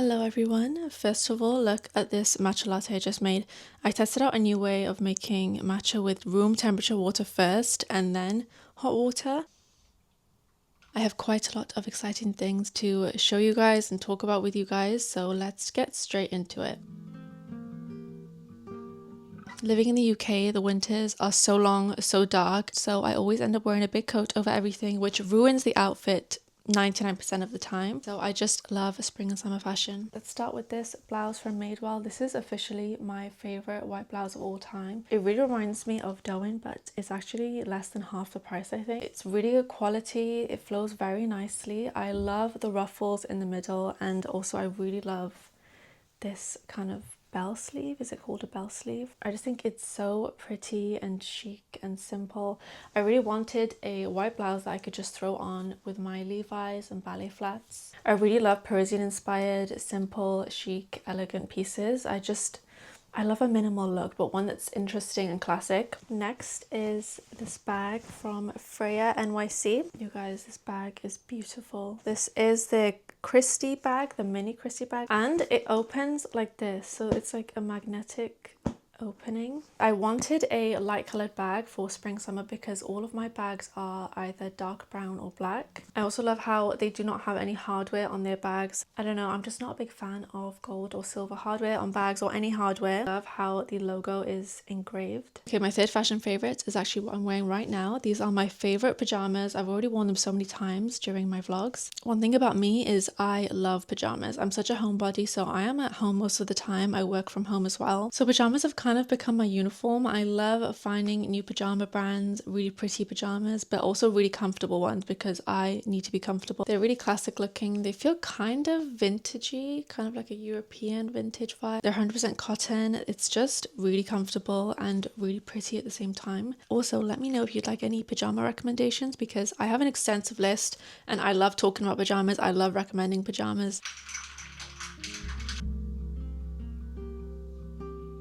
Hello everyone. First of all, look at this matcha latte I just made. I tested out a new way of making matcha with room temperature water first and then hot water. I have quite a lot of exciting things to show you guys and talk about with you guys, so let's get straight into it. Living in the UK, the winters are so long, so dark, so I always end up wearing a big coat over everything, which ruins the outfit 99% of the time. So I just love spring and summer fashion. Let's start with this blouse from Madewell. This is officially my favorite white blouse of all time. It really reminds me of Darwin, but it's actually less than half the price, I think. It's really good quality. It flows very nicely. I love the ruffles in the middle, and also I really love this kind of bell sleeve. Is it called a bell sleeve? I just think it's so pretty and chic and simple. I really wanted a white blouse that I could just throw on with my Levi's and ballet flats. I really love Parisian inspired, simple, chic, elegant pieces. I love a minimal look, but one that's interesting and classic. Next is this bag from Freya NYC. You guys, this bag is beautiful. This is the Christie bag, the mini Christie bag, and it opens like this, so it's like a magnetic opening. I wanted a light colored bag for spring summer because all of my bags are either dark brown or black. I also love how they do not have any hardware on their bags. I don't know, I'm just not a big fan of gold or silver hardware on bags or any hardware. I love how the logo is engraved. Okay, my third fashion favorite is actually what I'm wearing right now. These are my favorite pajamas. I've already worn them so many times during my vlogs. One thing about me is I love pajamas. I'm such a homebody, so I am at home most of the time. I work from home as well. So pajamas have kind of become my uniform. I love finding new pajama brands, really pretty pajamas, but also really comfortable ones because I need to be comfortable. They're really classic looking. They feel kind of vintagey, kind of like a European vintage vibe. They're 100% cotton. It's just really comfortable and really pretty at the same time. Also, let me know if you'd like any pajama recommendations because I have an extensive list and I love talking about pajamas. I love recommending pajamas.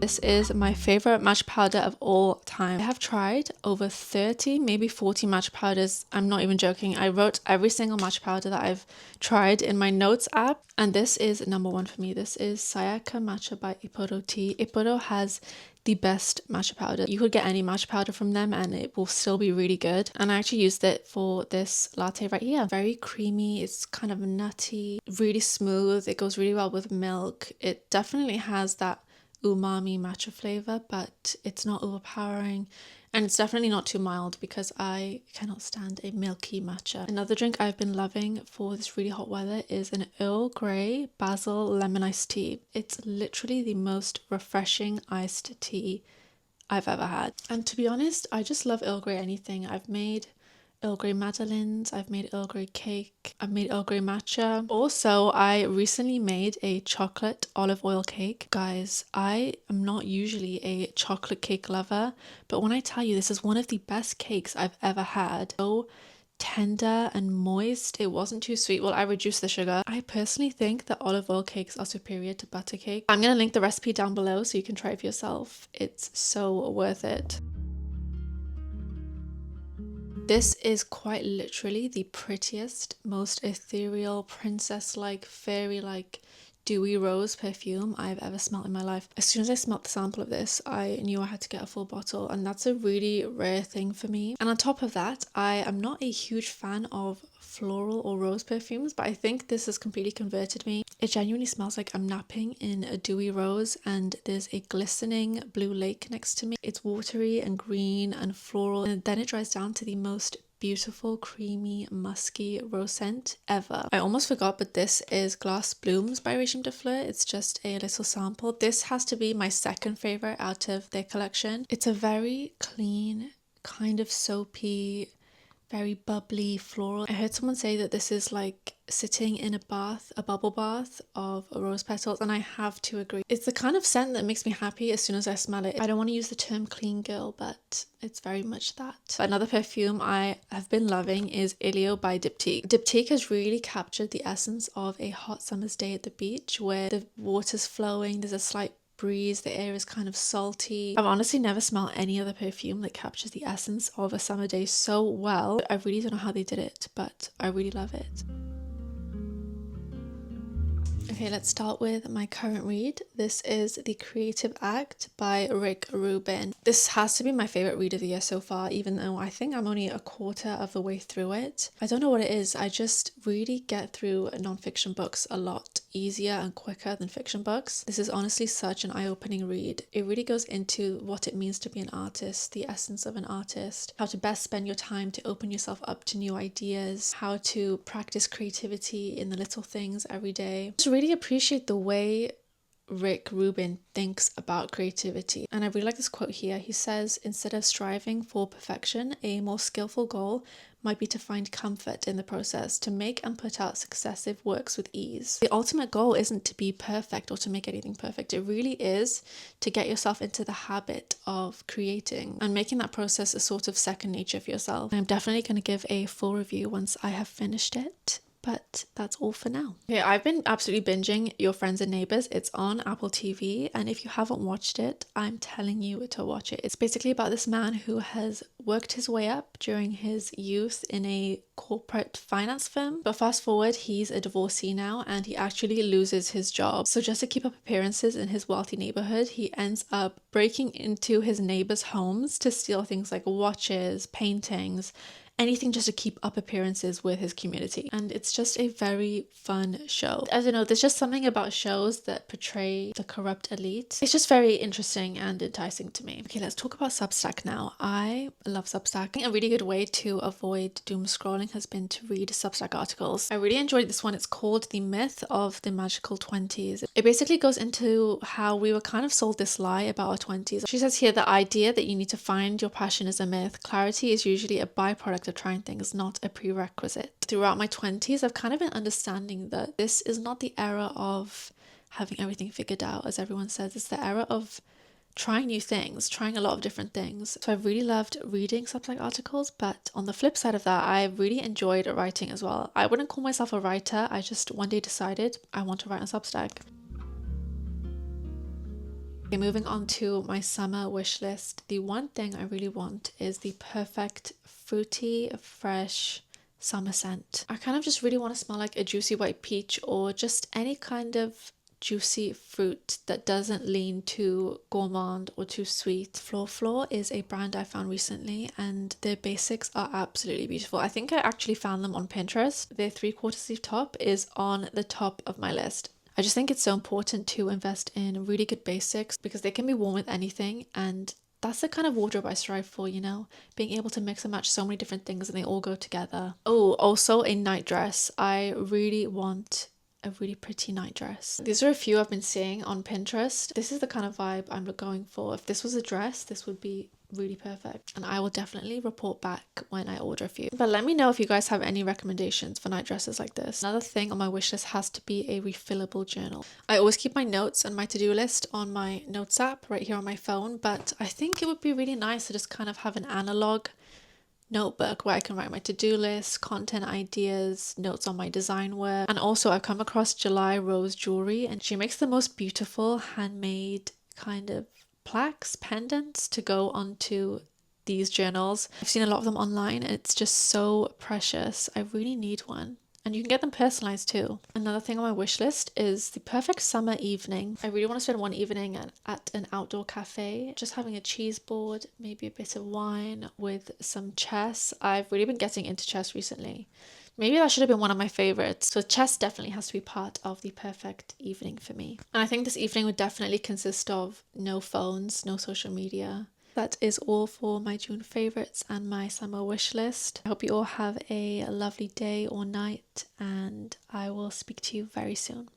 This is my favorite match powder of all time. I have tried over 30, maybe 40 match powders. I'm not even joking. I wrote every single match powder that I've tried in my notes app, and this is number one for me. This is Sayaka Matcha by Ippodo Tea. Ippodo has the best matcha powder. You could get any matcha powder from them and it will still be really good. And I actually used it for this latte right here. Very creamy, it's kind of nutty, really smooth. It goes really well with milk. It definitely has that umami matcha flavor, but it's not overpowering and it's definitely not too mild because I cannot stand a milky matcha. Another drink I've been loving for this really hot weather is an Earl Grey basil lemon iced tea. It's literally the most refreshing iced tea I've ever had, and to be honest, I just love Earl Grey anything. I've made Earl Grey Madeleines, I've made Earl Grey cake, I've made Earl Grey matcha. Also, I recently made a chocolate olive oil cake. Guys, I am not usually a chocolate cake lover, but when I tell you this is one of the best cakes I've ever had. So tender and moist. It wasn't too sweet. Well, I reduced the sugar. I personally think that olive oil cakes are superior to butter cake. I'm going to link the recipe down below so you can try it for yourself. It's so worth it. This is quite literally the prettiest, most ethereal, princess-like, fairy-like, dewy rose perfume I've ever smelled in my life. As soon as I smelled the sample of this, I knew I had to get a full bottle, and that's a really rare thing for me. And on top of that, I am not a huge fan of floral or rose perfumes, but I think this has completely converted me. It genuinely smells like I'm napping in a dewy rose and there's a glistening blue lake next to me. It's watery and green and floral, and then it dries down to the most beautiful, creamy, musky rose scent ever. I almost forgot, but this is Glass Blooms by Regime de Fleur. It's just a little sample. This has to be my second favorite out of their collection. It's a very clean, kind of soapy, very bubbly floral. I heard someone say that this is like sitting in a bath, a bubble bath of rose petals, and I have to agree. It's the kind of scent that makes me happy as soon as I smell it. I don't want to use the term clean girl, but it's very much that. Another perfume I have been loving is Ilio by Diptyque. Diptyque has really captured the essence of a hot summer's day at the beach where the water's flowing, there's a slight breeze, the air is kind of salty. I've honestly never smelled any other perfume that captures the essence of a summer day so well. I really don't know how they did it, but I really love it. Okay, let's start with my current read. This is The Creative Act by Rick Rubin. This has to be my favorite read of the year so far, even though I think I'm only a quarter of the way through it. I don't know what it is. I just really get through non-fiction books a lot easier and quicker than fiction books. This is honestly such an eye-opening read. It really goes into what it means to be an artist, the essence of an artist, how to best spend your time to open yourself up to new ideas, how to practice creativity in the little things every day. Just really appreciate the way Rick Rubin thinks about creativity. And I really like this quote here. He says, instead of striving for perfection, a more skillful goal might be to find comfort in the process, to make and put out successive works with ease. The ultimate goal isn't to be perfect or to make anything perfect. It really is to get yourself into the habit of creating and making that process a sort of second nature for yourself. I'm definitely going to give a full review once I have finished it. But that's all for now. Okay, I've been absolutely binging Your Friends and Neighbors. It's on Apple TV, and if you haven't watched it, I'm telling you to watch it. It's basically about this man who has worked his way up during his youth in a corporate finance firm, but fast forward, he's a divorcee now and he actually loses his job. So just to keep up appearances in his wealthy neighborhood, he ends up breaking into his neighbors' homes to steal things like watches, paintings, anything just to keep up appearances with his community. And it's just a very fun show. I don't know, there's just something about shows that portray the corrupt elite. It's just very interesting and enticing to me. Okay, let's talk about Substack now. I love Substack. A really good way to avoid doom scrolling has been to read Substack articles. I really enjoyed this one. It's called The Myth of the Magical 20s. It basically goes into how we were kind of sold this lie about our 20s. She says here, the idea that you need to find your passion is a myth. Clarity is usually a byproduct of trying things, not a prerequisite. Throughout my 20s, I've kind of been understanding that this is not the era of having everything figured out, as everyone says. It's the era of trying new things, trying a lot of different things. So I've really loved reading Substack articles, but on the flip side of that, I really enjoyed writing as well. I wouldn't call myself a writer. I just one day decided I want to write on Substack. Okay, moving on to my summer wish list. The one thing I really want is the perfect fruity, fresh summer scent. I kind of just really want to smell like a juicy white peach or just any kind of juicy fruit that doesn't lean too gourmand or too sweet. Floor is a brand I found recently and their basics are absolutely beautiful. I think I actually found them on Pinterest. Their 3/4 sleeve top is on the top of my list. I just think it's so important to invest in really good basics because they can be worn with anything, and that's the kind of wardrobe I strive for, you know, being able to mix and match so many different things and they all go together. Oh, also a night dress. I really want a really pretty night dress. These are a few I've been seeing on Pinterest. This is the kind of vibe I'm going for. If this was a dress, this would be really perfect, and I will definitely report back when I order a few. But let me know if you guys have any recommendations for night dresses like this. Another thing on my wish list has to be a refillable journal. I always keep my notes and my to-do list on my notes app right here on my phone, but I think it would be really nice to just kind of have an analog notebook where I can write my to-do list, content ideas, notes on my design work. And also I've come across July Rose Jewelry, and she makes the most beautiful handmade kind of plaques, pendants to go onto these journals. I've seen a lot of them online and it's just so precious. I really need one. And you can get them personalized too. Another thing on my wish list is the perfect summer evening. I really want to spend one evening at an outdoor cafe, just having a cheese board, maybe a bit of wine with some chess. I've really been getting into chess recently. Maybe that should have been one of my favorites. So chess definitely has to be part of the perfect evening for me. And I think this evening would definitely consist of no phones, no social media. That is all for my June favorites and my summer wish list. I hope you all have a lovely day or night, and I will speak to you very soon.